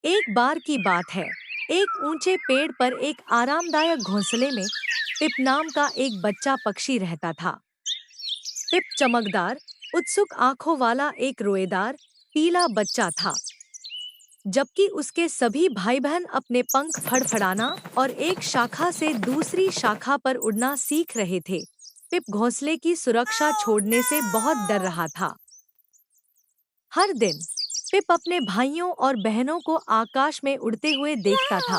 एक बार की बात है। एक ऊंचे पेड़ पर एक आरामदायक घोंसले में पिप नाम का एक बच्चा पक्षी रहता था। पिप चमकदार, उत्सुक आंखों वाला एक रोएदार पीला बच्चा था। जबकि उसके सभी भाई बहन अपने पंख फड़फड़ाना और एक शाखा से दूसरी शाखा पर उड़ना सीख रहे थे। पिप घोंसले की सुरक्षा छोड़ने से बहुत डर रहा था। हर दिन पिप अपने भाइयों और बहनों को आकाश में उड़ते हुए देखता था।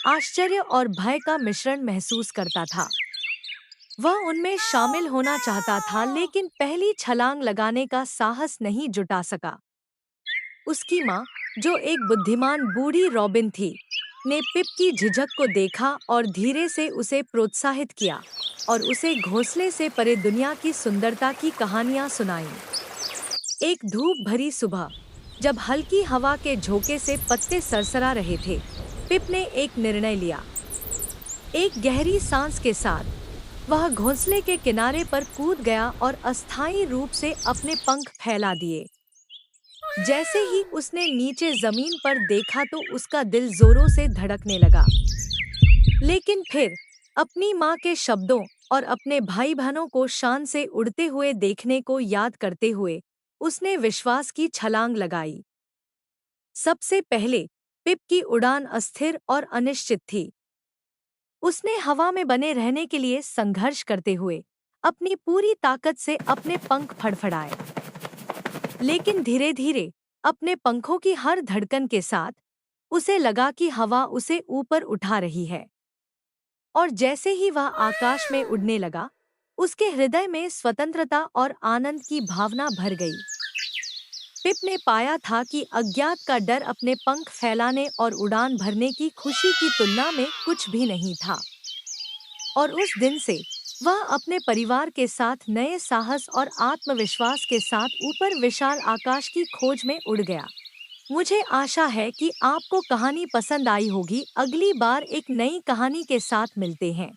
आश्चर्य और भय का मिश्रण महसूस करता था। वह उनमें शामिल होना चाहता था, लेकिन पहली छलांग लगाने का साहस नहीं जुटा सका। उसकी माँ, जो एक बुद्धिमान बूढ़ी रॉबिन थी, ने पिप की झिझक को देखा और धीरे से उसे प्रोत्साहित किया और उसे घोंसले से परे दुनिया की सुंदरता की कहानियां सुनाईं। एक धूप भरी सुबह, जब हल्की हवा के झोंके से पत्ते सरसरा रहे थे, पिप ने एक निर्णय लिया। एक गहरी सांस के साथ वह घोंसले के किनारे पर कूद गया और अस्थायी रूप से अपने पंख फैला दिए। जैसे ही उसने नीचे जमीन पर देखा तो उसका दिल जोरों से धड़कने लगा। लेकिन फिर अपनी माँ के शब्दों और अपने भाई बहनों को शान से उड़ते हुए देखने को याद करते हुए उसने विश्वास की छलांग लगाई। सबसे पहले पिप की उड़ान अस्थिर और अनिश्चित थी। उसने हवा में बने रहने के लिए संघर्ष करते हुए अपनी पूरी ताकत से अपने पंख फड़फड़ाए। लेकिन धीरे धीरे अपने पंखों की हर धड़कन के साथ उसे लगा कि हवा उसे ऊपर उठा रही है। और जैसे ही वह आकाश में उड़ने लगा, उसके हृदय में स्वतंत्रता और आनंद की भावना भर गई। पिप ने पाया था कि अज्ञात का डर अपने पंख फैलाने और उड़ान भरने की खुशी की तुलना में कुछ भी नहीं था। और उस दिन से वह अपने परिवार के साथ नए साहस और आत्मविश्वास के साथ ऊपर विशाल आकाश की खोज में उड़ गया। मुझे आशा है कि आपको कहानी पसंद आई होगी। अगली बार एक नई कहानी के साथ मिलते हैं।